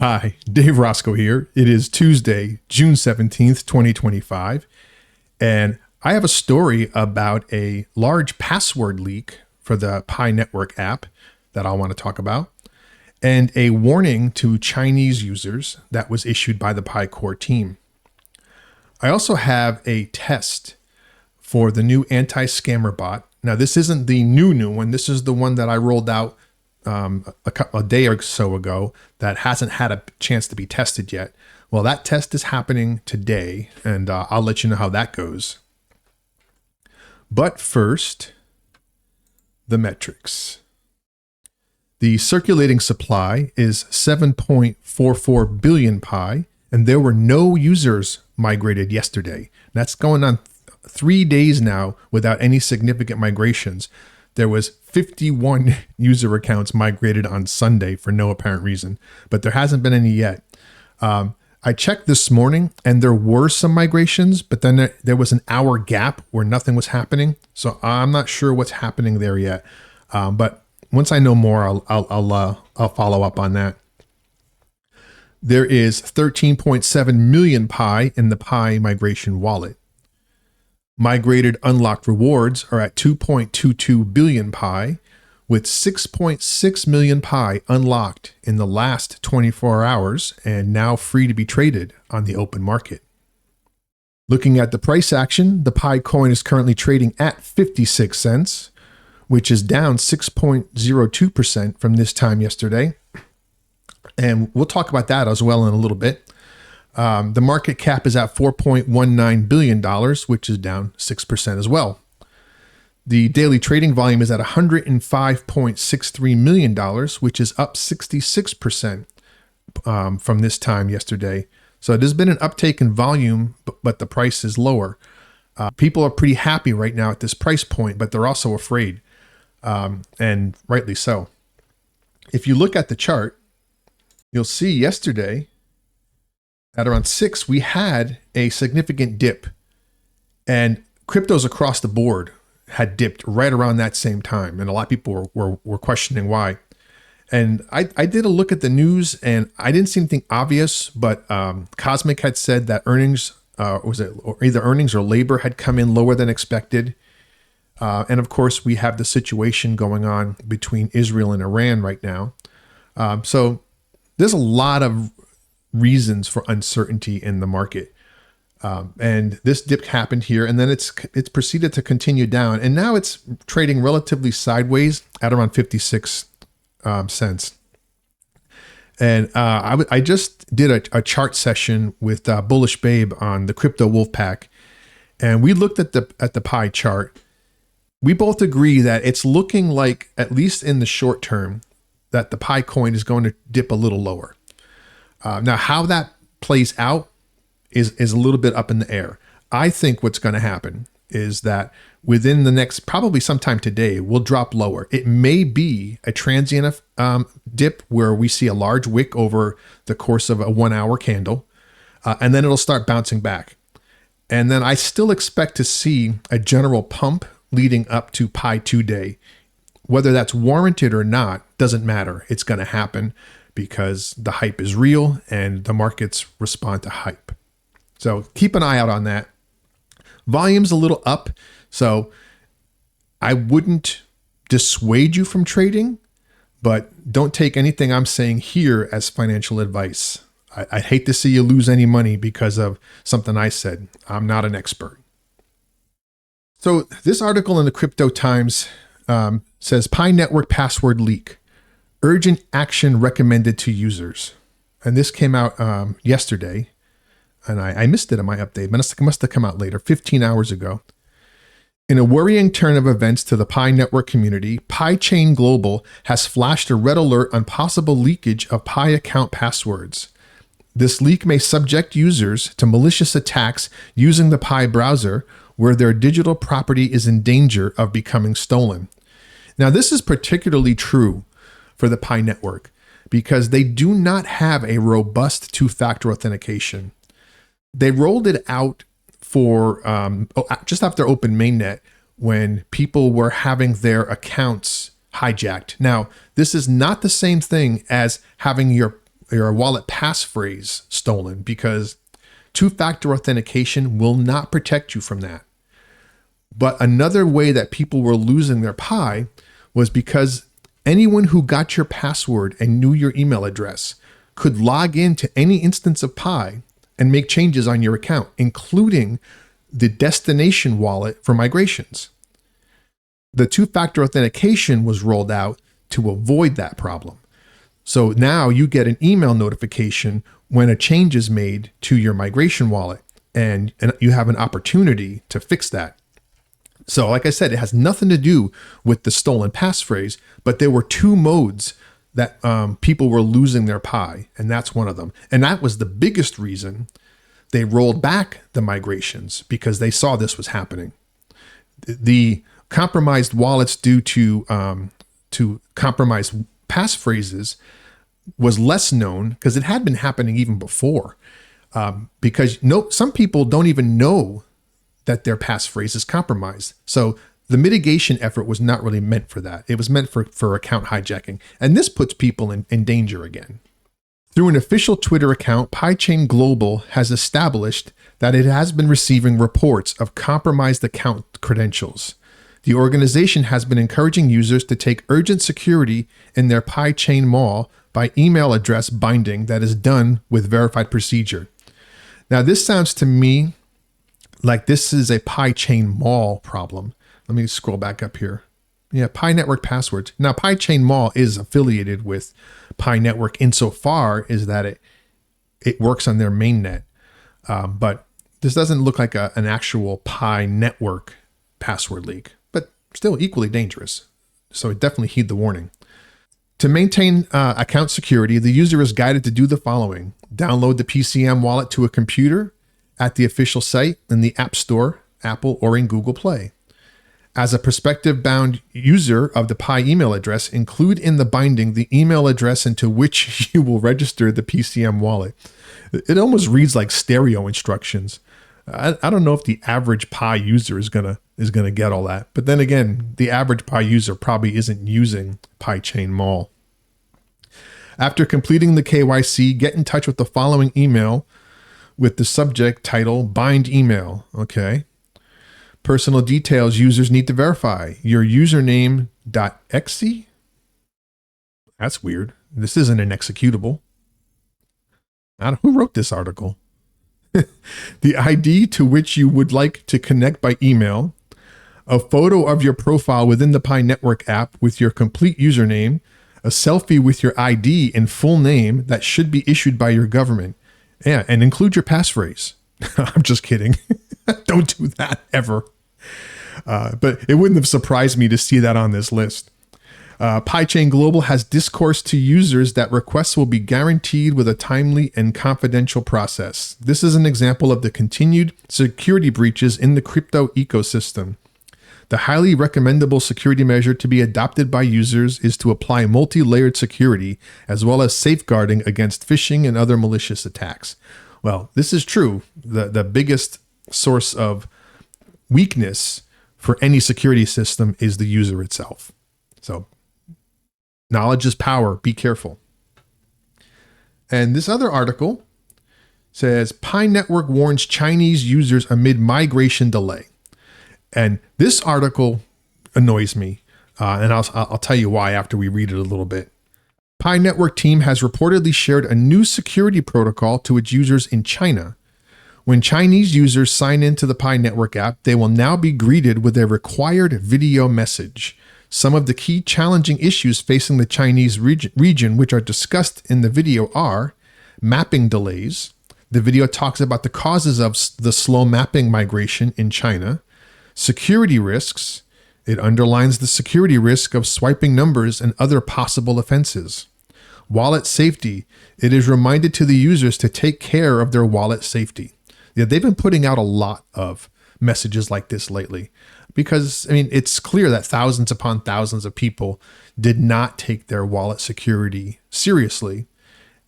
Hi, Dave Roscoe here. It is Tuesday, June 17th, 2025, and I have a story about a large password leak for the Pi Network app that I want to talk about, and a warning to Chinese users that was issued by the Pi Core team. I also have a test for the new anti-scammer bot. Now, this isn't the new one. This is the one that I rolled out a day or so ago that hasn't had a chance to be tested yet. Well, that test is happening today, and I'll let you know how that goes. But first, the metrics. The circulating supply is 7.44 billion Pi, and there were no users migrated yesterday. That's going on 3 days now without any significant migrations. There was 51 user accounts migrated on Sunday for no apparent reason, but there hasn't been any yet. I checked this morning and there were some migrations, but then there was an hour gap where nothing was happening. So I'm not sure what's happening there yet. But once I know more, I'll follow up on that. There is 13.7 million Pi in the Pi migration wallet. Migrated unlocked rewards are at 2.22 billion Pi, with 6.6 million Pi unlocked in the last 24 hours and now free to be traded on the open market. Looking at the price action, the Pi coin is currently trading at 56 cents, which is down 6.02% from this time yesterday. And we'll talk about that as well in a little bit. The market cap is at $4.19 billion, which is down 6% as well. The daily trading volume is at $105.63 million, which is up 66% from this time yesterday. So there's been an uptake in volume, but the price is lower. People are pretty happy right now at this price point, but they're also afraid, and rightly so. If you look at the chart, you'll see yesterday at around 6, we had a significant dip, and cryptos across the board had dipped right around that same time. And a lot of people were questioning why. And I did a look at the news and I didn't see anything obvious, but Cosmic had said that earnings, either earnings or labor had come in lower than expected. And of course, we have the situation going on between Israel and Iran right now. So there's a lot of reasons for uncertainty in the market. And this dip happened here, and then it's proceeded to continue down. And now it's trading relatively sideways at around 56 cents. And I just did a chart session with Bullish Babe on the Crypto Wolfpack, and we looked at the Pi chart. We both agree that it's looking like, at least in the short term, that the Pi coin is going to dip a little lower. Now, how that plays out is a little bit up in the air. I think what's going to happen is that within the next, probably sometime today, we'll drop lower. It may be a transient dip where we see a large wick over the course of a 1 hour candle, and then it'll start bouncing back. And then I still expect to see a general pump leading up to Pi 2 day. Whether that's warranted or not doesn't matter. It's going to happen because the hype is real and the markets respond to hype. So keep an eye out on that. Volume's a little up, so I wouldn't dissuade you from trading, but don't take anything I'm saying here as financial advice. I'd hate to see you lose any money because of something I said. I'm not an expert. So this article in the Crypto Times says Pi Network password leak. Urgent action recommended to users. And this came out yesterday, and I missed it in my update. It must have come out later, 15 hours ago. In a worrying turn of events to the Pi Network community, PiChain Global has flashed a red alert on possible leakage of Pi account passwords. This leak may subject users to malicious attacks using the Pi browser, where their digital property is in danger of becoming stolen. Now, this is particularly true for the Pi Network because they do not have a robust two-factor authentication. They rolled it out for just after Open Mainnet when people were having their accounts hijacked. Now, this is not the same thing as having your your wallet passphrase stolen, because two-factor authentication will not protect you from that. But another way that people were losing their Pi was because anyone who got your password and knew your email address could log into any instance of Pi and make changes on your account, including the destination wallet for migrations. The two-factor authentication was rolled out to avoid that problem. So now you get an email notification when a change is made to your migration wallet, and you have an opportunity to fix that. So like I said, it has nothing to do with the stolen passphrase, but there were two modes that people were losing their Pi, and that's one of them. And that was the biggest reason they rolled back the migrations, because they saw this was happening. The compromised wallets due to compromised passphrases was less known because it had been happening even before. Because some people don't even know that their passphrase is compromised. So the mitigation effort was not really meant for that. It was meant for account hijacking. And this puts people in danger again. Through an official Twitter account, PyChain Global has established that it has been receiving reports of compromised account credentials. The organization has been encouraging users to take urgent security in their PyChain mall by email address binding that is done with verified procedure. Now, this sounds to me like this is a PyChain mall problem. Let me scroll back up here. Yeah, Pi Network passwords. Now, PyChain Mall is affiliated with Pi Network insofar as that it works on their mainnet. But this doesn't look like an actual Pi Network password leak, but still equally dangerous. So definitely heed the warning. To maintain account security, the user is guided to do the following. Download the PCM wallet to a computer at the official site in the App Store, Apple, or in Google Play. As a prospective-bound user of the Pi email address, include in the binding the email address into which you will register the PCM wallet. It almost reads like stereo instructions. I don't know if the average Pi user is gonna get all that. But then again, the average Pi user probably isn't using PyChain Mall. After completing the KYC, get in touch with the following email with the subject title bind email. Okay. Personal details users need to verify. Your username.exe? That's weird. This isn't an executable. Who wrote this article? The ID to which you would like to connect by email. A photo of your profile within the Pi Network app with your complete username. A selfie with your ID and full name that should be issued by your government. Yeah, and include your passphrase. I'm just kidding. Don't do that ever. But it wouldn't have surprised me to see that on this list. PyChain Global has discoursed to users that requests will be guaranteed with a timely and confidential process. This is an example of the continued security breaches in the crypto ecosystem. The highly recommendable security measure to be adopted by users is to apply multi-layered security as well as safeguarding against phishing and other malicious attacks. Well, this is true. The biggest source of weakness for any security system is the user itself. So knowledge is power. Be careful. And this other article says Pi Network warns Chinese users amid migration delay. And this article annoys me. And I'll tell you why after we read it a little bit. Pi Network team has reportedly shared a new security protocol to its users in China. When Chinese users sign into the Pi Network app, they will now be greeted with a required video message. Some of the key challenging issues facing the Chinese region, which are discussed in the video, are mapping delays. The video talks about the causes of the slow mapping migration in China. Security risks. It underlines the security risk of swiping numbers and other possible offenses. Wallet safety. It is reminded to the users to take care of their wallet safety. Yeah, they've been putting out a lot of messages like this lately because, I mean, it's clear that thousands upon thousands of people did not take their wallet security seriously.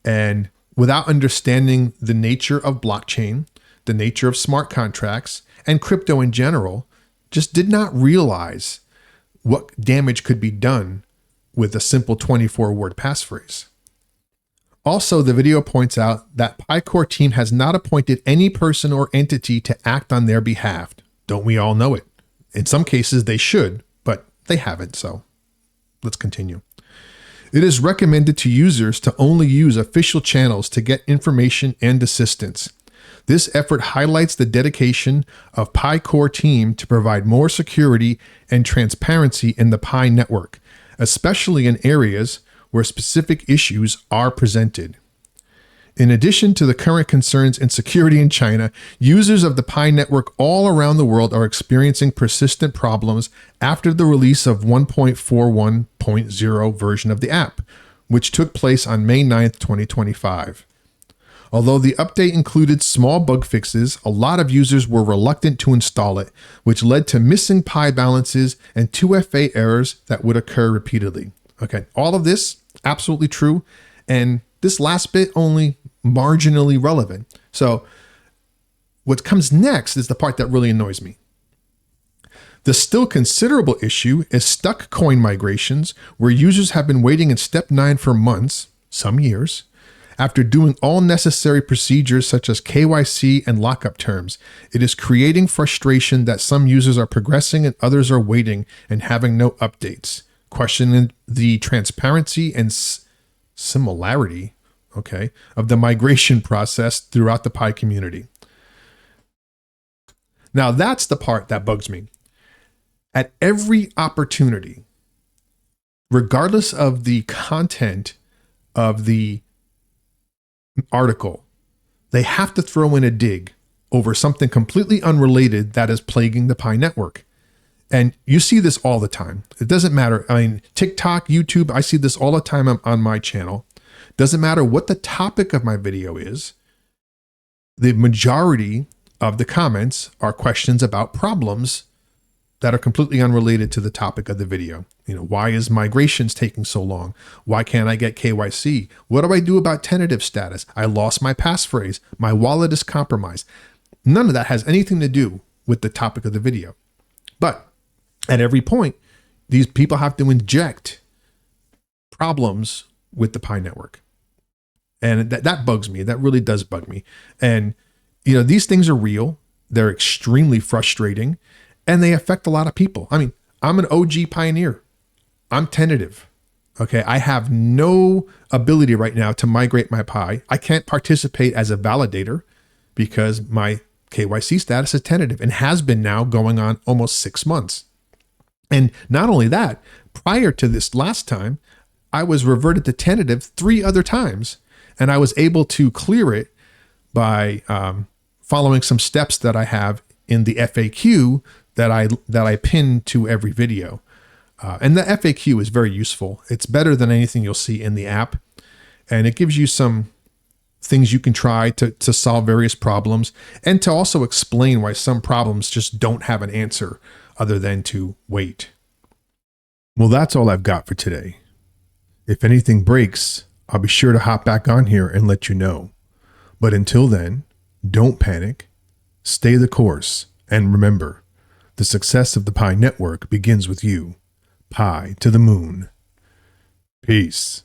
And without understanding the nature of blockchain, the nature of smart contracts, and crypto in general, just did not realize what damage could be done with a simple 24-word passphrase. Also, the video points out that PyCore team has not appointed any person or entity to act on their behalf. Don't we all know it? In some cases, they should, but they haven't, so let's continue. It is recommended to users to only use official channels to get information and assistance. This effort highlights the dedication of PyCore team to provide more security and transparency in the Pi network, especially in areas where specific issues are presented. In addition to the current concerns in security in China, users of the Pi network all around the world are experiencing persistent problems after the release of 1.41.0 version of the app, which took place on May 9th, 2025. Although the update included small bug fixes, a lot of users were reluctant to install it, which led to missing Pi balances and 2FA errors that would occur repeatedly. Okay, all of this, absolutely true, and this last bit only marginally relevant. So what comes next is the part that really annoys me. The still considerable issue is stuck coin migrations, where users have been waiting in step 9 for months, some years, after doing all necessary procedures such as KYC and lockup terms. It is creating frustration that some users are progressing and others are waiting and having no updates, questioning the transparency and similarity, of the migration process throughout the Pi community. Now that's the part that bugs me. At every opportunity, regardless of the content of the article, they have to throw in a dig over something completely unrelated that is plaguing the Pi network. And you see this all the time. It doesn't matter. I mean, TikTok, YouTube, I see this all the time on my channel. Doesn't matter what the topic of my video is. The majority of the comments are questions about problems that are completely unrelated to the topic of the video. Why is migrations taking so long? Why can't I get KYC? What do I do about tentative status? I lost my passphrase. My wallet is compromised. None of that has anything to do with the topic of the video. But at every point, these people have to inject problems with the Pi network. And that bugs me. That really does bug me. And, these things are real. They're extremely frustrating and they affect a lot of people. I mean, I'm an OG pioneer. I'm tentative. Okay. I have no ability right now to migrate my Pi. I can't participate as a validator because my KYC status is tentative and has been now going on almost 6 months. And not only that, prior to this last time, I was reverted to tentative 3 other times, and I was able to clear it by following some steps that I have in the FAQ that I pin to every video. And the FAQ is very useful. It's better than anything you'll see in the app, and it gives you some things you can try to solve various problems and to also explain why some problems just don't have an answer other than to wait. Well, that's all I've got for today. If anything breaks, I'll be sure to hop back on here and let you know. But until then, don't panic, stay the course, and remember, the success of the Pi network begins with you. Pi to the moon. Peace.